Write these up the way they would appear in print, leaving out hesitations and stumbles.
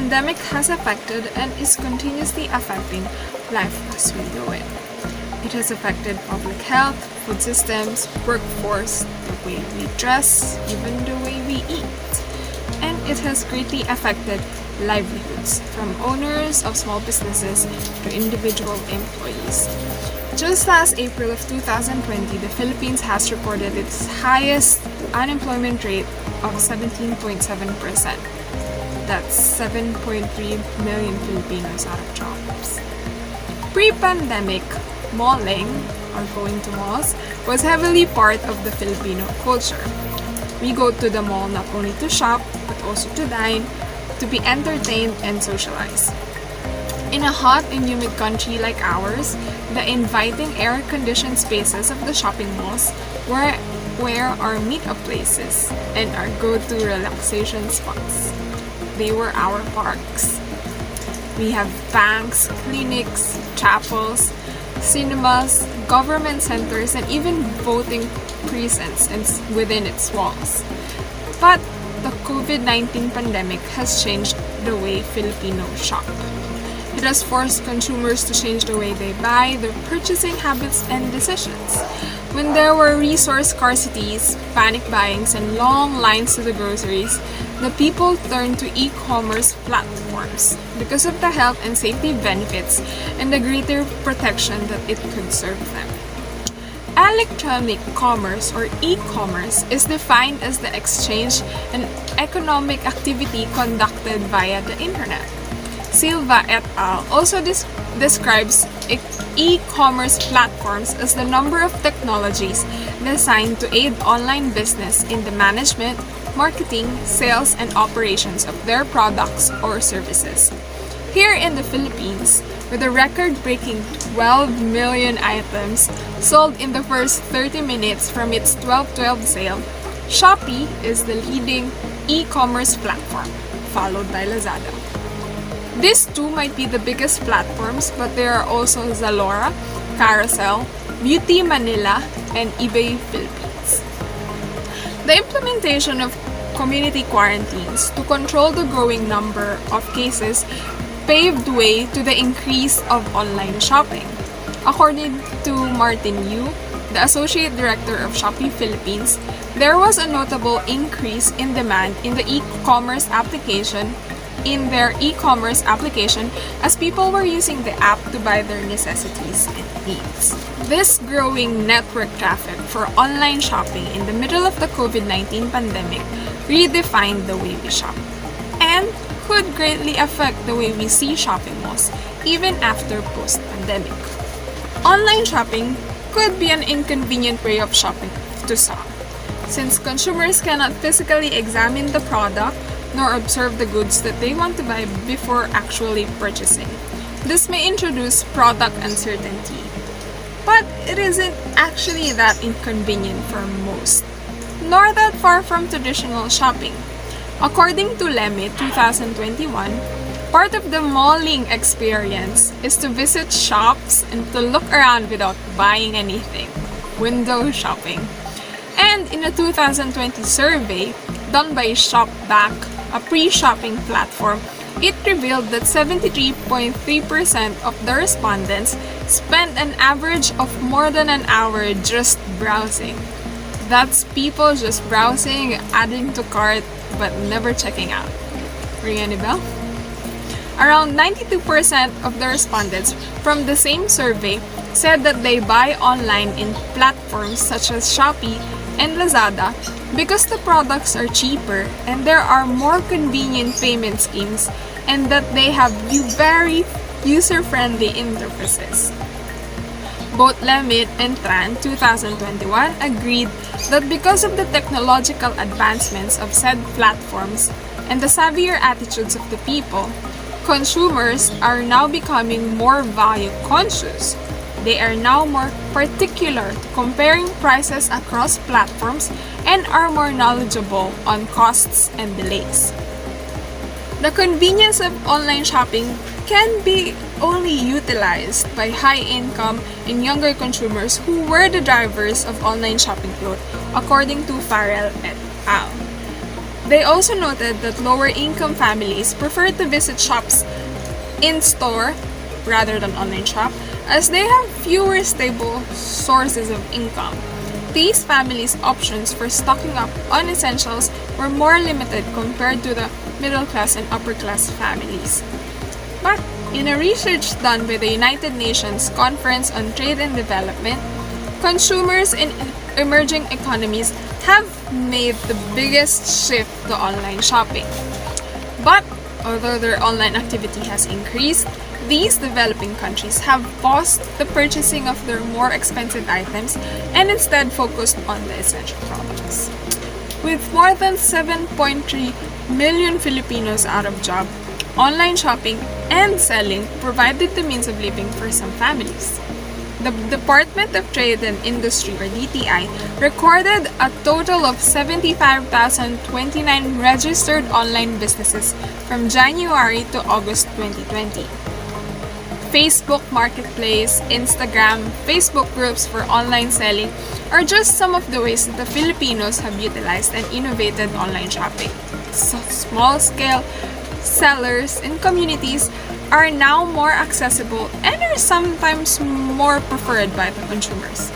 pandemic has affected and is continuously affecting life as we know it. It has affected public health, food systems, workforce, the way we dress, even the way we eat. And it has greatly affected livelihoods, from owners of small businesses to individual employees. Just last April of 2020, the Philippines has recorded its highest unemployment rate of 17.7%. That's 7.3 million Filipinos out of jobs. Pre-pandemic, malling, or going to malls, was heavily part of the Filipino culture. We go to the mall not only to shop, but also to dine, to be entertained and socialize. In a hot and humid country like ours, the inviting air-conditioned spaces of the shopping malls were our meet-up places and our go-to relaxation spots. They were our parks. We have banks, clinics, chapels, cinemas, government centers, and even voting precincts within its walls. But the COVID-19 pandemic has changed the way Filipinos shop. It has forced consumers to change the way they buy, their purchasing habits and decisions. When there were resource scarcities, panic buyings, and long lines to the groceries, the people turned to e-commerce platforms because of the health and safety benefits and the greater protection that it could serve them. Electronic commerce or e-commerce is defined as the exchange and economic activity conducted via the internet. Silva et al. Also describes e-commerce platforms as the number of technologies designed to aid online business in the management, marketing, sales, and operations of their products or services. Here in the Philippines, with a record-breaking 12 million items sold in the first 30 minutes from its 12.12 sale, SHOPEE is the leading e-commerce platform, followed by Lazada. These two might be the biggest platforms, but there are also Zalora, Carousel, Beauty Manila, and eBay Philippines. The implementation of community quarantines to control the growing number of cases paved way to the increase of online shopping. According to Martin Yu, the Associate Director of SHOPEE Philippines, there was a notable increase in demand in their e-commerce application as people were using the app to buy their necessities and needs. This growing network traffic for online shopping in the middle of the COVID-19 pandemic redefined the way we shop and could greatly affect the way we see shopping malls even after post-pandemic. Online shopping could be an inconvenient way of shopping to some, since consumers cannot physically examine the product nor observe the goods that they want to buy before actually purchasing. This may introduce product uncertainty, but it isn't actually that inconvenient for most, nor that far from traditional shopping. According to Leme 2021, part of the malling experience is to visit shops and to look around without buying anything, window shopping. And in a 2020 survey done by ShopBack, a pre-shopping platform, it revealed that 73.3% of the respondents spent an average of more than an hour just browsing. That's people just browsing, adding to cart, but never checking out. Ring any bell? Around 92% of the respondents from the same survey said that they buy online in platforms such as SHOPEE and Lazada because the products are cheaper and there are more convenient payment schemes and that they have very user-friendly interfaces. Both Lemit and Tran 2021 agreed that because of the technological advancements of said platforms and the savvier attitudes of the people, consumers are now becoming more value conscious. They are now more particular to comparing prices across platforms and are more knowledgeable on costs and delays. The convenience of online shopping can be only utilized by high-income and younger consumers who were the drivers of online shopping growth, according to Farrell et al. They also noted that lower-income families prefer to visit shops in-store rather than online shop, as they have fewer stable sources of income. These families' options for stocking up on essentials were more limited compared to the middle-class and upper-class families. But in a research done by the United Nations Conference on Trade and Development, consumers in emerging economies have made the biggest shift to online shopping. But although their online activity has increased, these developing countries have paused the purchasing of their more expensive items and instead focused on the essential products. With more than 7.3 million Filipinos out of job, online shopping and selling provided the means of living for some families. The Department of Trade and Industry, or DTI, recorded a total of 75,029 registered online businesses from January to August 2020. Facebook Marketplace, Instagram, Facebook groups for online selling are just some of the ways that the Filipinos have utilized and innovated online shopping. So small-scale sellers and communities are now more accessible and are sometimes more preferred by the consumers.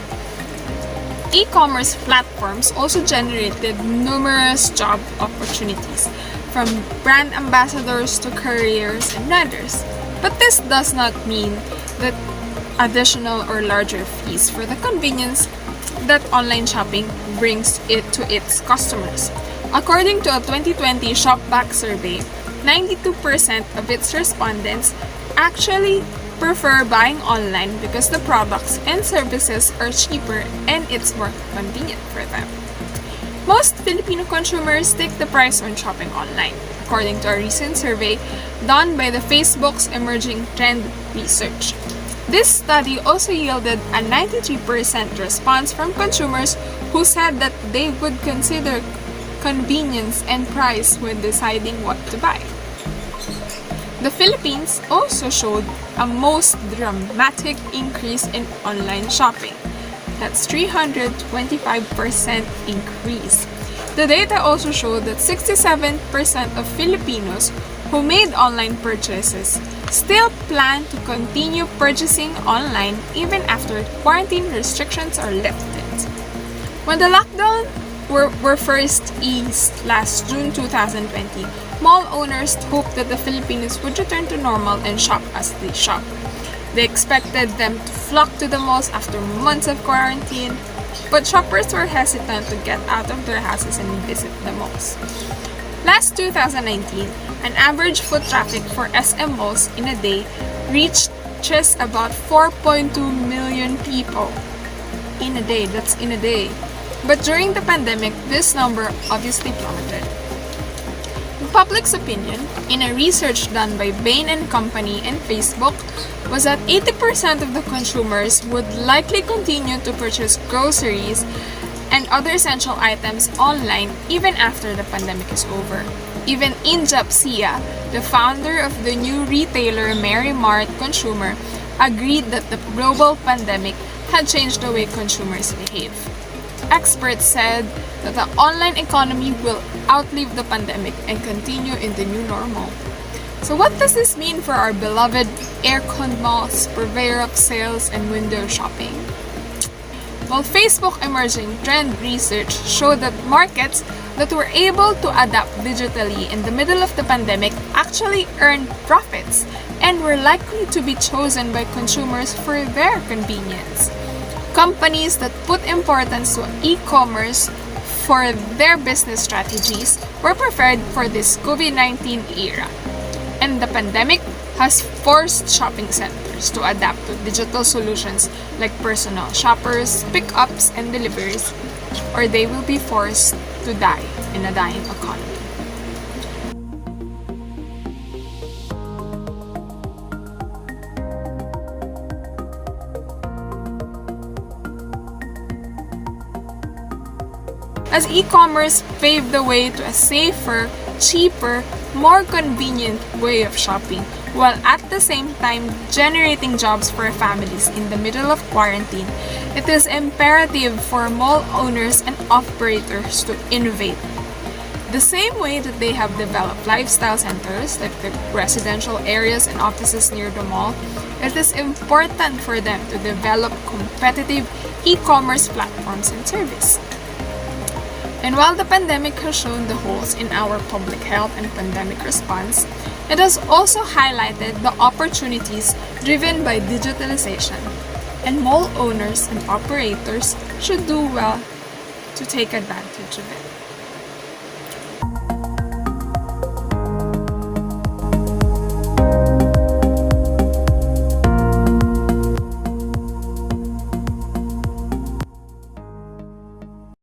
E-commerce platforms also generated numerous job opportunities, from brand ambassadors to couriers and vendors. But this does not mean that additional or larger fees for the convenience that online shopping brings it to its customers. According to a 2020 SHOPEE survey, 92% of its respondents actually prefer buying online because the products and services are cheaper and it's more convenient for them. Most Filipino consumers take the price when shopping online, according to a recent survey done by the Facebook's Emerging Trend Research. This study also yielded a 93% response from consumers who said that they would consider convenience and price when deciding what to buy. The Philippines also showed a most dramatic increase in online shopping. That's 325% increase. The data also showed that 67% of Filipinos who made online purchases still plan to continue purchasing online even after quarantine restrictions are lifted. When the lockdown were first eased last June 2020, mall owners hoped that the Filipinos would return to normal and shop as they shop. They expected them to flock to the malls after months of quarantine, but shoppers were hesitant to get out of their houses and visit the malls. Last 2019, an average foot traffic for SM malls in a day reached just about 4.2 million people. In a day, that's in a day. But during the pandemic, this number obviously plummeted. The public's opinion, in a research done by Bain & Company and Facebook, was that 80% of the consumers would likely continue to purchase groceries and other essential items online even after the pandemic is over. Even Injap Sia, the founder of the new retailer Mary Mart Consumer, agreed that the global pandemic had changed the way consumers behave. Experts said that the online economy will outlive the pandemic and continue in the new normal. So what does this mean for our beloved air-con malls, purveyor of sales, and window shopping? Well, Facebook Emerging Trend Research showed that markets that were able to adapt digitally in the middle of the pandemic actually earned profits and were likely to be chosen by consumers for their convenience. Companies that put importance to e-commerce for their business strategies were preferred for this COVID-19 era. And the pandemic has forced shopping centers to adapt to digital solutions like personal shoppers, pickups, and deliveries, or they will be forced to die in a dying economy. As e-commerce paved the way to a safer, cheaper, more convenient way of shopping, while at the same time generating jobs for families in the middle of quarantine, it is imperative for mall owners and operators to innovate. The same way that they have developed lifestyle centers like the residential areas and offices near the mall, it is important for them to develop competitive e-commerce platforms and service. And while the pandemic has shown the holes in our public health and pandemic response, it has also highlighted the opportunities driven by digitalization, and mall owners and operators should do well to take advantage of it.